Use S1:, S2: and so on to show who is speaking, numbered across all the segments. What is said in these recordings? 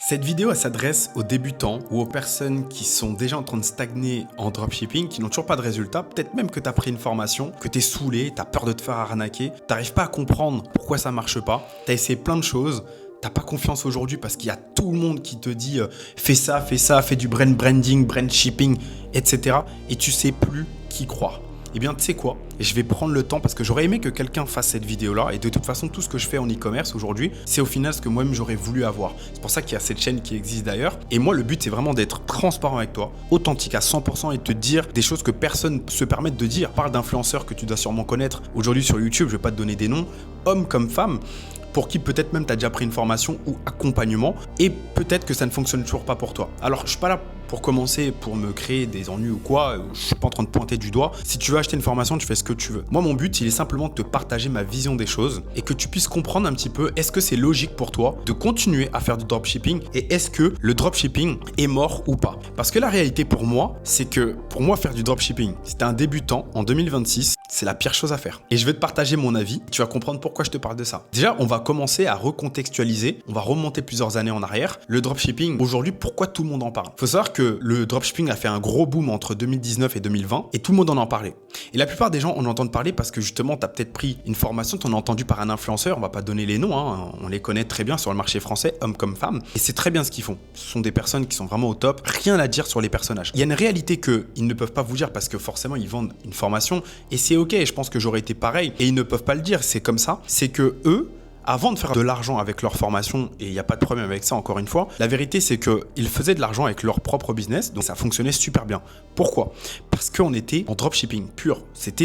S1: Cette vidéo, elle s'adresse aux débutants ou aux personnes qui sont déjà en train de stagner en dropshipping, qui n'ont toujours pas de résultats, peut-être même que tu as pris une formation, que tu es saoulé, tu as peur de te faire arnaquer, tu n'arrives pas à comprendre pourquoi ça marche pas, tu as essayé plein de choses, t'as pas confiance aujourd'hui parce qu'il y a tout le monde qui te dit fais ça, fais du branding, brand shipping, etc. Et tu sais plus qui croire. Eh bien, tu sais quoi? Je vais prendre le temps parce que j'aurais aimé que quelqu'un fasse cette vidéo-là. Et de toute façon, tout ce que je fais en e-commerce aujourd'hui, c'est au final ce que moi-même j'aurais voulu avoir. C'est pour ça qu'il y a cette chaîne qui existe d'ailleurs. Et moi, le but, c'est vraiment d'être transparent avec toi, authentique à 100% et de te dire des choses que personne ne se permet de dire. Parle d'influenceurs que tu dois sûrement connaître aujourd'hui sur YouTube. Je vais pas te donner des noms, hommes comme femmes, pour qui peut-être même tu as déjà pris une formation ou accompagnement et peut-être que ça ne fonctionne toujours pas pour toi. Alors, je suis pas là pour commencer, pour me créer des ennuis ou quoi, je suis pas en train de pointer du doigt. Si tu veux acheter une formation, tu fais ce que tu veux. Moi, mon but, il est simplement de te partager ma vision des choses et que tu puisses comprendre un petit peu, est-ce que c'est logique pour toi de continuer à faire du dropshipping et est-ce que le dropshipping est mort ou pas? Parce que la réalité pour moi, c'est que pour moi, faire du dropshipping, si t'es un débutant en 2026, c'est la pire chose à faire. Et je vais te partager mon avis, tu vas comprendre pourquoi je te parle de ça. Déjà, on va commencer à recontextualiser, on va remonter plusieurs années en arrière. Le dropshipping, aujourd'hui, pourquoi tout le monde en parle? Faut savoir que le dropshipping a fait un gros boom entre 2019 et 2020 et tout le monde en parlait. Et la plupart des gens en entendent parler parce que justement, tu as peut-être pris une formation, tu en as entendu par un influenceur, on va pas donner les noms, hein, on les connaît très bien sur le marché français, hommes comme femmes, et c'est très bien ce qu'ils font. Ce sont des personnes qui sont vraiment au top, rien à dire sur les personnages. Il y a une réalité qu'ils ne peuvent pas vous dire parce que forcément, ils vendent une formation et c'est ok, je pense que j'aurais été pareil et ils ne peuvent pas le dire, c'est comme ça, c'est que eux, avant de faire de l'argent avec leur formation, et il n'y a pas de problème avec ça encore une fois, la vérité c'est qu'ils faisaient de l'argent avec leur propre business, donc ça fonctionnait super bien. Pourquoi? Parce qu'on était en dropshipping pur.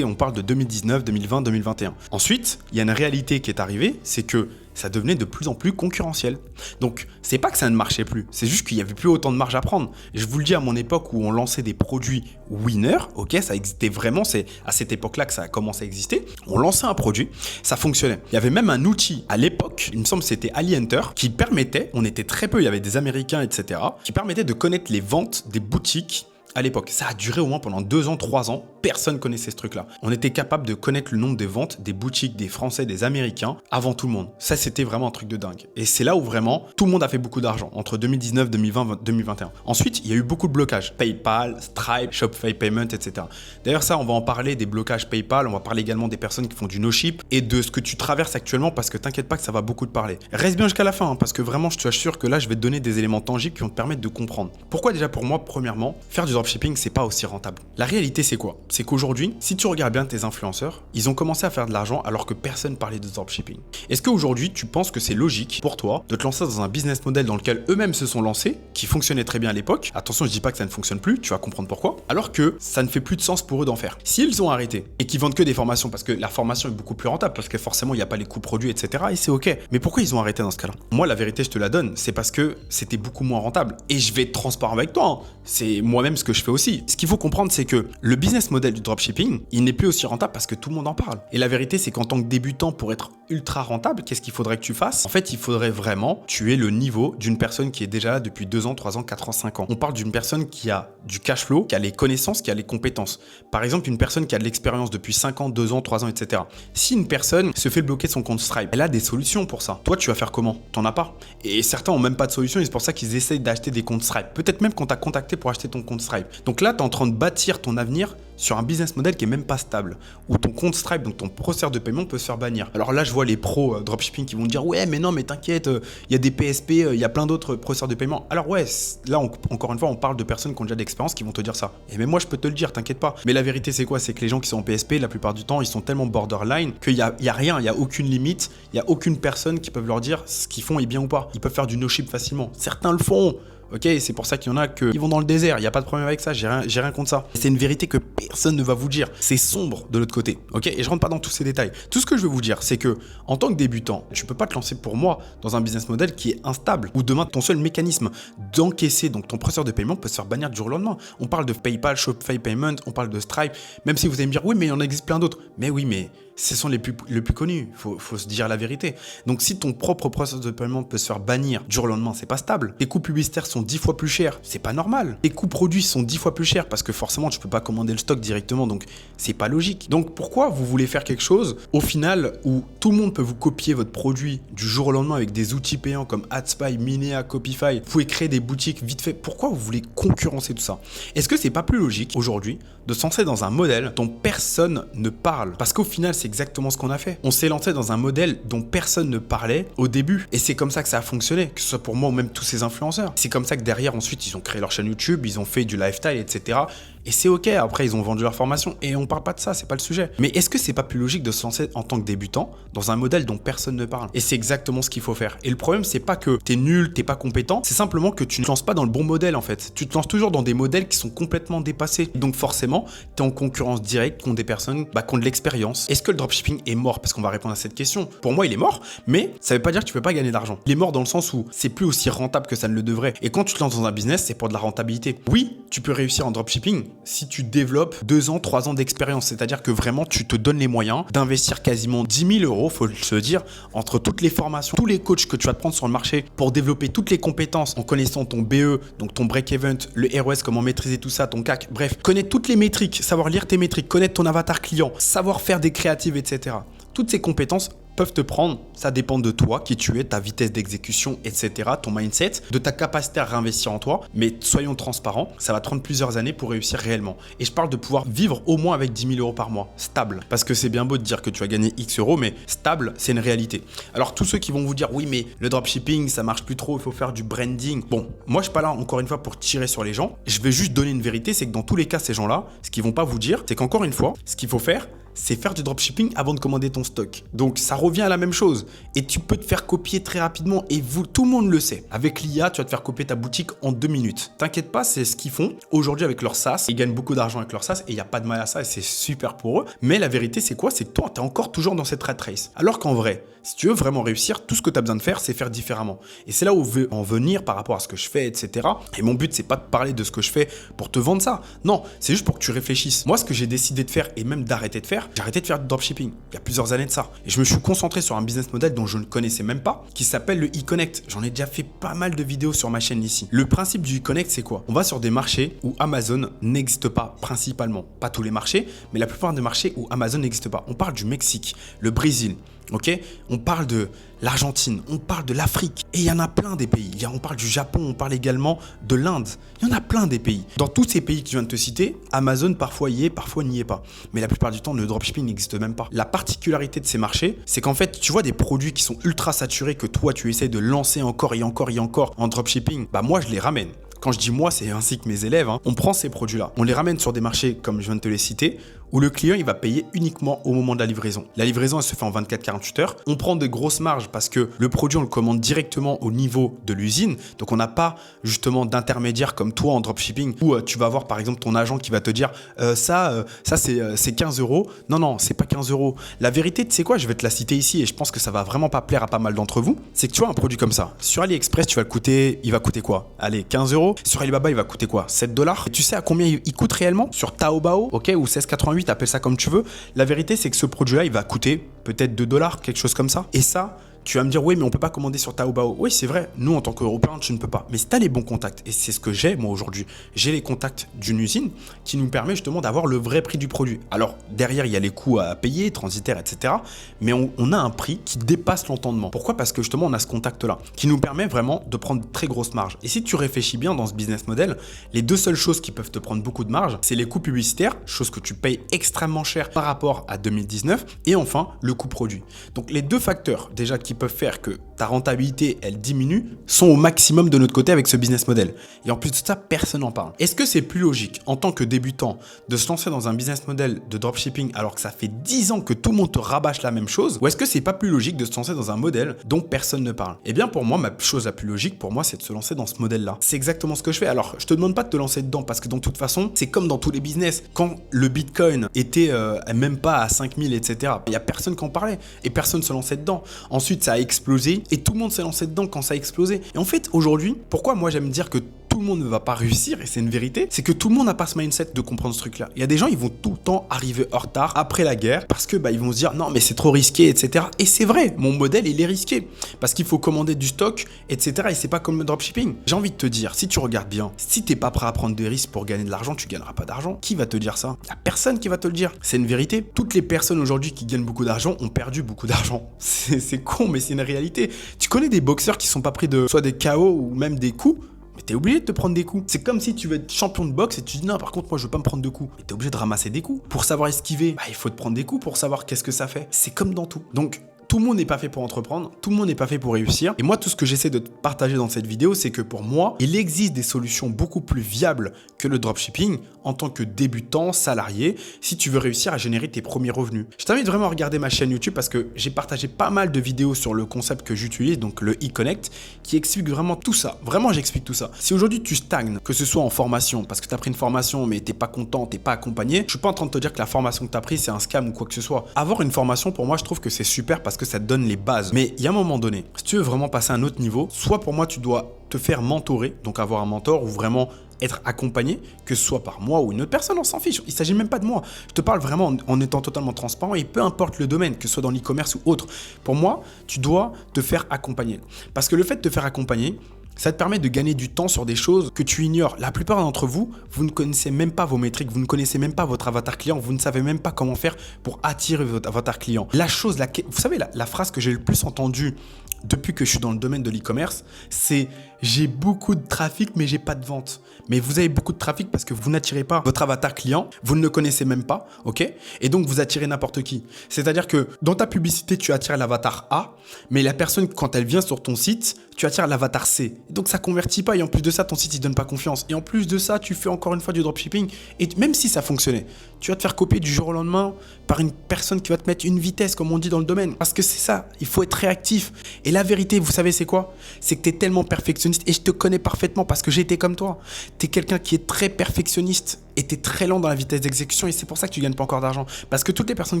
S1: On parle de 2019, 2020, 2021. Ensuite, il y a une réalité qui est arrivée, c'est que ça devenait de plus en plus concurrentiel. Donc, c'est pas que ça ne marchait plus, c'est juste qu'il n'y avait plus autant de marge à prendre. Je vous le dis, à mon époque où on lançait des produits winner, ok, ça existait vraiment, c'est à cette époque-là que ça a commencé à exister. On lançait un produit, ça fonctionnait. Il y avait même un outil à l'époque, il me semble que c'était AliHunter, qui permettait, on était très peu, il y avait des Américains, etc., qui permettait de connaître les ventes des boutiques à l'époque. Ça a duré au moins pendant 2 ans, 3 ans. Personne connaissait ce truc-là. On était capable de connaître le nombre de ventes des boutiques des Français, des Américains avant tout le monde. Ça, c'était vraiment un truc de dingue. Et c'est là où vraiment tout le monde a fait beaucoup d'argent entre 2019, 2020, 2021. Ensuite, il y a eu beaucoup de blocages. PayPal, Stripe, Shopify Payment, etc. D'ailleurs, ça, on va en parler des blocages PayPal. On va parler également des personnes qui font du no-ship et de ce que tu traverses actuellement parce que t'inquiète pas que ça va beaucoup te parler. Reste bien jusqu'à la fin parce que vraiment, je t'assure que là, je vais te donner des éléments tangibles qui vont te permettre de comprendre. Pourquoi déjà pour moi, premièrement, faire du dropshipping, c'est pas aussi rentable. La réalité, c'est quoi? C'est qu'aujourd'hui, si tu regardes bien tes influenceurs, ils ont commencé à faire de l'argent alors que personne parlait de dropshipping. Est-ce qu'aujourd'hui, tu penses que c'est logique pour toi de te lancer dans un business model dans lequel eux-mêmes se sont lancés, qui fonctionnait très bien à l'époque? Attention, je dis pas que ça ne fonctionne plus, tu vas comprendre pourquoi. Alors que ça ne fait plus de sens pour eux d'en faire. S'ils ont arrêté et qu'ils vendent que des formations, parce que la formation est beaucoup plus rentable, parce que forcément, il n'y a pas les coûts produits, etc. Et c'est ok. Mais pourquoi ils ont arrêté dans ce cas-là? Moi, la vérité, je te la donne, c'est parce que c'était beaucoup moins rentable. Et je vais être transparent avec toi, hein. C'est moi-même ce que je fais aussi. Ce qu'il faut comprendre, c'est que le business model du dropshipping, il n'est plus aussi rentable parce que tout le monde en parle. Et la vérité, c'est qu'en tant que débutant, pour être ultra rentable, qu'est-ce qu'il faudrait que tu fasses? En fait, il faudrait vraiment tuer le niveau d'une personne qui est déjà là depuis 2 ans, 3 ans, 4 ans, 5 ans. On parle d'une personne qui a du cash flow, qui a les connaissances, qui a les compétences. Par exemple, une personne qui a de l'expérience depuis 5 ans, 2 ans, 3 ans, etc. Si une personne se fait bloquer son compte Stripe, elle a des solutions pour ça. Toi, tu vas faire comment? T'en as pas. Et certains ont même pas de solution et c'est pour ça qu'ils essayent d'acheter des comptes Stripe. Peut-être même qu'on t'a contacté pour acheter ton compte Stripe. Donc là, tu es en train de bâtir ton avenir sur un business model qui est même pas stable, où ton compte Stripe, donc ton processeur de paiement peut se faire bannir. Alors là, je vois les pros dropshipping qui vont dire ouais, mais non, mais t'inquiète, il y a des PSP, il y a plein d'autres processeurs de paiement. Alors ouais, là encore une fois, on parle de personnes qui ont déjà d'expérience qui vont te dire ça. Et même moi, je peux te le dire, t'inquiète pas. Mais la vérité, c'est quoi? C'est que les gens qui sont en PSP, la plupart du temps, ils sont tellement borderline qu'il y a rien, il y a aucune limite, il y a aucune personne qui peut leur dire ce qu'ils font est bien ou pas. Ils peuvent faire du no-ship facilement. Certains le font. Ok, c'est pour ça qu'il y en a qui vont dans le désert, il n'y a pas de problème avec ça, j'ai rien contre ça. C'est une vérité que personne ne va vous dire. C'est sombre de l'autre côté, ok? Et je rentre pas dans tous ces détails. Tout ce que je veux vous dire, c'est que en tant que débutant, tu peux pas te lancer pour moi dans un business model qui est instable, où demain ton seul mécanisme d'encaisser, donc ton processeur de paiement peut se faire bannir du jour au lendemain. On parle de PayPal, Shopify Payment, on parle de Stripe, même si vous allez me dire oui, mais il en existe plein d'autres. Mais oui, mais ce sont les plus connus, faut se dire la vérité. Donc si ton propre processeur de paiement peut se faire bannir du jour au lendemain, c'est pas stable. Les coûts publicitaires sont sont 10 fois plus chers. C'est pas normal. Les coûts produits sont 10 fois plus chers parce que forcément, tu peux pas commander le stock directement, donc c'est pas logique. Donc pourquoi vous voulez faire quelque chose au final où tout le monde peut vous copier votre produit du jour au lendemain avec des outils payants comme AdSpy, Minea, Copify, vous pouvez créer des boutiques vite fait. Pourquoi vous voulez concurrencer tout ça? Est-ce que c'est pas plus logique aujourd'hui de se lancer dans un modèle dont personne ne parle? Parce qu'au final, c'est exactement ce qu'on a fait. On s'est lancé dans un modèle dont personne ne parlait au début. Et c'est comme ça que ça a fonctionné, que ce soit pour moi ou même tous ces influenceurs. C'est comme ça que derrière, ensuite, ils ont créé leur chaîne YouTube, ils ont fait du lifestyle, etc. Et c'est ok, après ils ont vendu leur formation et on parle pas de ça, c'est pas le sujet. Mais est-ce que c'est pas plus logique de se lancer en tant que débutant dans un modèle dont personne ne parle? Et c'est exactement ce qu'il faut faire. Et le problème, c'est pas que t'es nul, t'es pas compétent, c'est simplement que tu ne te lances pas dans le bon modèle en fait. Tu te lances toujours dans des modèles qui sont complètement dépassés. Donc forcément, t'es en concurrence directe contre des personnes qui ont de l'expérience. Est-ce que le dropshipping est mort? Parce qu'on va répondre à cette question. Pour moi, il est mort, mais ça veut pas dire que tu peux pas gagner d'argent. Il est mort dans le sens où c'est plus aussi rentable que ça ne le devrait. Et quand tu te lances dans un business, c'est pour de la rentabilité. Oui, tu peux réussir en dropshipping si tu développes 2 ans, 3 ans d'expérience. C'est-à-dire que vraiment, tu te donnes les moyens d'investir quasiment 10 000 €, faut se dire, entre toutes les formations, tous les coachs que tu vas te prendre sur le marché pour développer toutes les compétences en connaissant ton BE, donc ton break-even, le ROS, comment maîtriser tout ça, ton CAC, bref, connaître toutes les métriques, savoir lire tes métriques, connaître ton avatar client, savoir faire des créatives, etc. Toutes ces compétences peuvent te prendre, ça dépend de toi, qui tu es, ta vitesse d'exécution, etc., ton mindset, de ta capacité à réinvestir en toi. Mais soyons transparents, ça va te prendre plusieurs années pour réussir réellement. Et je parle de pouvoir vivre au moins avec 10 000 € par mois, stable. Parce que c'est bien beau de dire que tu vas gagner X euros, mais stable, c'est une réalité. Alors tous ceux qui vont vous dire, oui, mais le dropshipping, ça marche plus trop, il faut faire du branding. Bon, moi je suis pas là encore une fois pour tirer sur les gens. Je vais juste donner une vérité, c'est que dans tous les cas, ces gens-là, ce qu'ils vont pas vous dire, c'est qu'encore une fois, ce qu'il faut faire, c'est faire du dropshipping avant de commander ton stock. Donc ça revient à la même chose. Et tu peux te faire copier très rapidement et tout le monde le sait. Avec l'IA, tu vas te faire copier ta boutique en 2 minutes. T'inquiète pas, c'est ce qu'ils font aujourd'hui avec leur SaaS. Ils gagnent beaucoup d'argent avec leur SaaS et il n'y a pas de mal à ça et c'est super pour eux. Mais la vérité, c'est quoi? C'est que toi, tu es encore toujours dans cette rat race. Alors qu'en vrai, si tu veux vraiment réussir, tout ce que tu as besoin de faire, c'est faire différemment. Et c'est là où on veut en venir par rapport à ce que je fais, etc. Et mon but, c'est pas de parler de ce que je fais pour te vendre ça. Non, c'est juste pour que tu réfléchisses. Moi, ce que j'ai décidé de faire et même d'arrêter de faire, j'ai arrêté de faire du dropshipping il y a plusieurs années de ça. Et je me suis concentré sur un business model dont je ne connaissais même pas, qui s'appelle le e-connect. J'en ai déjà fait pas mal de vidéos sur ma chaîne ici. Le principe du e-connect, c'est quoi? On va sur des marchés où Amazon n'existe pas principalement. Pas tous les marchés, mais la plupart des marchés où Amazon n'existe pas. On parle du Mexique, le Brésil, ok? On parle de l'Argentine, on parle de l'Afrique. Et il y en a plein des pays. On parle du Japon, on parle également de l'Inde. Il y en a plein des pays. Dans tous ces pays que je viens de te citer, Amazon parfois y est, parfois n'y est pas. Mais la plupart du temps, le dropshipping n'existe même pas. La particularité de ces marchés, c'est qu'en fait, tu vois des produits qui sont ultra saturés que toi, tu essaies de lancer encore et encore et encore en dropshipping. Bah moi, je les ramène. Quand je dis moi, c'est ainsi que mes élèves, on prend ces produits-là, on les ramène sur des marchés, comme je viens de te les citer, où le client il va payer uniquement au moment de la livraison. La livraison, elle se fait en 24-48 heures. On prend de grosses marges parce que le produit, on le commande directement au niveau de l'usine. Donc, on n'a pas justement d'intermédiaire comme toi en dropshipping où tu vas avoir par exemple ton agent qui va te dire ça c'est 15 €. Non, c'est pas 15 €. La vérité, tu sais quoi, je vais te la citer ici et je pense que ça va vraiment pas plaire à pas mal d'entre vous. C'est que tu vois un produit comme ça. Sur AliExpress, il va coûter quoi? Allez, 15 €. Sur Alibaba, il va coûter quoi? 7 $. Et tu sais à combien il coûte réellement? Sur Taobao, ok, ou 16,88, appelle ça comme tu veux. La vérité, c'est que ce produit-là, il va coûter peut-être 2 $, quelque chose comme ça. Et ça, tu vas me dire, oui, mais on peut pas commander sur Taobao. Oui, c'est vrai. Nous, en tant qu'Européens, tu ne peux pas. Mais si tu as les bons contacts, et c'est ce que j'ai, moi, aujourd'hui, j'ai les contacts d'une usine qui nous permet justement d'avoir le vrai prix du produit. Alors, derrière, il y a les coûts à payer, transitaires, etc. Mais on a un prix qui dépasse l'entendement. Pourquoi? Parce que justement, on a ce contact-là qui nous permet vraiment de prendre de très grosses marges. Et si tu réfléchis bien dans ce business model, les deux seules choses qui peuvent te prendre beaucoup de marge, c'est les coûts publicitaires, chose que tu payes extrêmement cher par rapport à 2019, et enfin, le coût produit. Donc, les deux facteurs, déjà, qui peuvent faire que ta rentabilité, elle diminue, sont au maximum de notre côté avec ce business model. Et en plus de ça, personne n'en parle. Est-ce que c'est plus logique, en tant que débutant, de se lancer dans un business model de dropshipping alors que ça fait 10 ans que tout le monde te rabâche la même chose? Ou est-ce que c'est pas plus logique de se lancer dans un modèle dont personne ne parle? Eh bien, pour moi, ma chose la plus logique, pour moi, c'est de se lancer dans ce modèle-là. C'est exactement ce que je fais. Alors, je te demande pas de te lancer dedans parce que dans toute façon, c'est comme dans tous les business. Quand le Bitcoin était même pas à 5000, etc., il y a personne qui en parlait et personne se lançait dedans. Ensuite, ça a explosé et tout le monde s'est lancé dedans quand ça a explosé. Et en fait, aujourd'hui, pourquoi moi j'aime dire que tout tout le monde ne va pas réussir, et c'est une vérité, c'est que tout le monde n'a pas ce mindset de comprendre ce truc-là. Il y a des gens, ils vont tout le temps arriver en retard après la guerre parce que ils vont se dire non mais c'est trop risqué, etc. Et c'est vrai, mon modèle il est risqué parce qu'il faut commander du stock, etc. Et c'est pas comme le dropshipping. J'ai envie de te dire, si tu regardes bien, si t'es pas prêt à prendre des risques pour gagner de l'argent, tu gagneras pas d'argent. Qui va te dire ça? Il y a personne qui va te le dire. C'est une vérité. Toutes les personnes aujourd'hui qui gagnent beaucoup d'argent ont perdu beaucoup d'argent. C'est con, mais c'est une réalité. Tu connais des boxeurs qui sont pas pris de soit des KO ou même des coups, mais t'es obligé de te prendre des coups. C'est comme si tu veux être champion de boxe et tu dis non, par contre, moi je veux pas me prendre de coups. Mais t'es obligé de ramasser des coups. Pour savoir esquiver, il faut te prendre des coups pour savoir qu'est-ce que ça fait. C'est comme dans tout. Donc, tout le monde n'est pas fait pour entreprendre, tout le monde n'est pas fait pour réussir. Et moi, tout ce que j'essaie de te partager dans cette vidéo, c'est que pour moi, il existe des solutions beaucoup plus viables que le dropshipping en tant que débutant, salarié, si tu veux réussir à générer tes premiers revenus. Je t'invite vraiment à regarder ma chaîne YouTube parce que j'ai partagé pas mal de vidéos sur le concept que j'utilise, donc le e-connect, qui explique vraiment tout ça. Vraiment, j'explique tout ça. Si aujourd'hui tu stagnes, que ce soit en formation, parce que tu as pris une formation mais t'es pas content, t'es pas accompagné, je suis pas en train de te dire que la formation que tu as prise c'est un scam ou quoi que ce soit. Avoir une formation, pour moi, je trouve que c'est super parce que ça te donne les bases. Mais il y a un moment donné, si tu veux vraiment passer à un autre niveau, soit pour moi tu dois te faire mentorer, donc avoir un mentor ou vraiment être accompagné, que ce soit par moi ou une autre personne, on s'en fiche. Il ne s'agit même pas de moi. Je te parle vraiment en étant totalement transparent et peu importe le domaine, que ce soit dans l'e-commerce ou autre. Pour moi, tu dois te faire accompagner. Parce que le fait de te faire accompagner, ça te permet de gagner du temps sur des choses que tu ignores. La plupart d'entre vous, vous ne connaissez même pas vos métriques, vous ne connaissez même pas votre avatar client, vous ne savez même pas comment faire pour attirer votre avatar client. La chose, vous savez, la phrase que j'ai le plus entendue depuis que je suis dans le domaine de l'e-commerce, c'est « j'ai beaucoup de trafic mais j'ai pas de vente ». Mais vous avez beaucoup de trafic parce que vous n'attirez pas votre avatar client, vous ne le connaissez même pas, ok? Et donc vous attirez n'importe qui. C'est-à-dire que dans ta publicité, tu attires l'avatar A, mais la personne, quand elle vient sur ton site, tu attires l'avatar C. Donc ça convertit pas et en plus de ça, ton site il donne pas confiance. Et en plus de ça, tu fais encore une fois du dropshipping et même si ça fonctionnait, tu vas te faire copier du jour au lendemain par une personne qui va te mettre une vitesse, comme on dit dans le domaine. Parce que c'est ça, il faut être réactif. Et la vérité, vous savez c'est quoi? C'est que tu es tellement perfectionniste et je te connais parfaitement parce que j'ai été comme toi. Tu es quelqu'un qui est très perfectionniste et tu es très lent dans la vitesse d'exécution et c'est pour ça que tu gagnes pas encore d'argent. Parce que toutes les personnes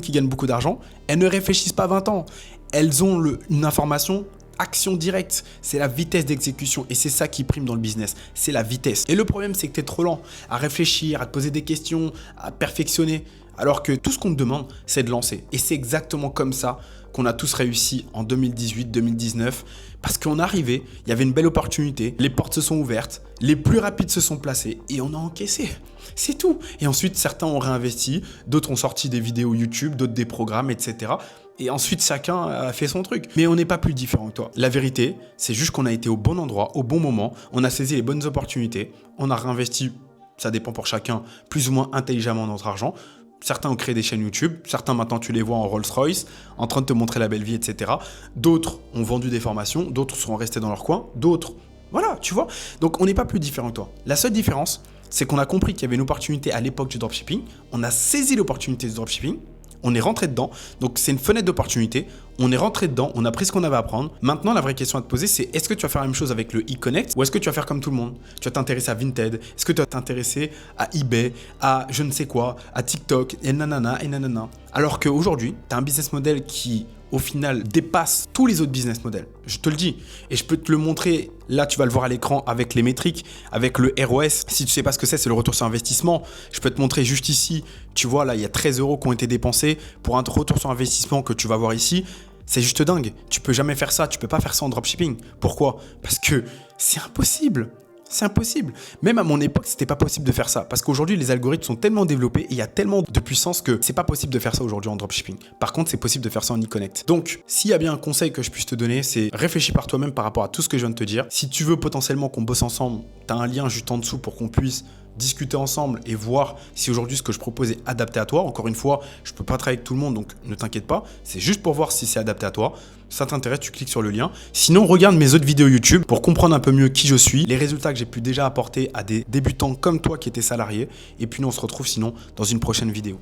S1: qui gagnent beaucoup d'argent, elles ne réfléchissent pas 20 ans. Elles ont une information action directe, c'est la vitesse d'exécution et c'est ça qui prime dans le business, c'est la vitesse. Et le problème, c'est que tu es trop lent à réfléchir, à te poser des questions, à perfectionner, alors que tout ce qu'on te demande, c'est de lancer. Et c'est exactement comme ça qu'on a tous réussi en 2018-2019 parce qu'on est arrivé, il y avait une belle opportunité, les portes se sont ouvertes, les plus rapides se sont placés et on a encaissé. C'est tout. Et ensuite, certains ont réinvesti, d'autres ont sorti des vidéos YouTube, d'autres des programmes, etc. Et ensuite, chacun a fait son truc. Mais on n'est pas plus différent que toi. La vérité, c'est juste qu'on a été au bon endroit, au bon moment. On a saisi les bonnes opportunités. On a réinvesti, ça dépend pour chacun, plus ou moins intelligemment notre argent. Certains ont créé des chaînes YouTube. Certains, maintenant, tu les vois en Rolls-Royce, en train de te montrer la belle vie, etc. D'autres ont vendu des formations. D'autres sont restés dans leur coin. D'autres, voilà, tu vois. Donc, on n'est pas plus différent que toi. La seule différence, c'est qu'on a compris qu'il y avait une opportunité à l'époque du dropshipping. On a saisi l'opportunité du dropshipping. On est rentré dedans, donc c'est une fenêtre d'opportunité, on est rentré dedans, on a pris ce qu'on avait à prendre. Maintenant, la vraie question à te poser, c'est est-ce que tu vas faire la même chose avec le e-connect ou est-ce que tu vas faire comme tout le monde? Tu vas t'intéresser à Vinted, est-ce que tu vas t'intéresser à eBay, à je ne sais quoi, à TikTok, et nanana, et nanana. Alors qu'aujourd'hui, tu as un business model qui, au final, dépasse tous les autres business models. Je te le dis. Et je peux te le montrer. Là, tu vas le voir à l'écran avec les métriques, avec le ROS. Si tu ne sais pas ce que c'est le retour sur investissement. Je peux te montrer juste ici. Tu vois, là, il y a 13 € qui ont été dépensés pour un retour sur investissement que tu vas voir ici. C'est juste dingue. Tu peux jamais faire ça. Tu peux pas faire ça en dropshipping. Pourquoi? Parce que c'est impossible. C'est impossible. Même à mon époque, c'était pas possible de faire ça. Parce qu'aujourd'hui, les algorithmes sont tellement développés et il y a tellement de puissance que c'est pas possible de faire ça aujourd'hui en dropshipping. Par contre, c'est possible de faire ça en e-connect. Donc, s'il y a bien un conseil que je puisse te donner, c'est réfléchis par toi-même par rapport à tout ce que je viens de te dire. Si tu veux potentiellement qu'on bosse ensemble, tu as un lien juste en dessous pour qu'on puisse discuter ensemble et voir si aujourd'hui ce que je propose est adapté à toi. Encore une fois, je peux pas travailler avec tout le monde, donc ne t'inquiète pas. C'est juste pour voir si c'est adapté à toi. Si ça t'intéresse, tu cliques sur le lien. Sinon, regarde mes autres vidéos YouTube pour comprendre un peu mieux qui je suis, les résultats que j'ai pu déjà apporter à des débutants comme toi qui étaient salariés. Et puis nous, on se retrouve sinon dans une prochaine vidéo.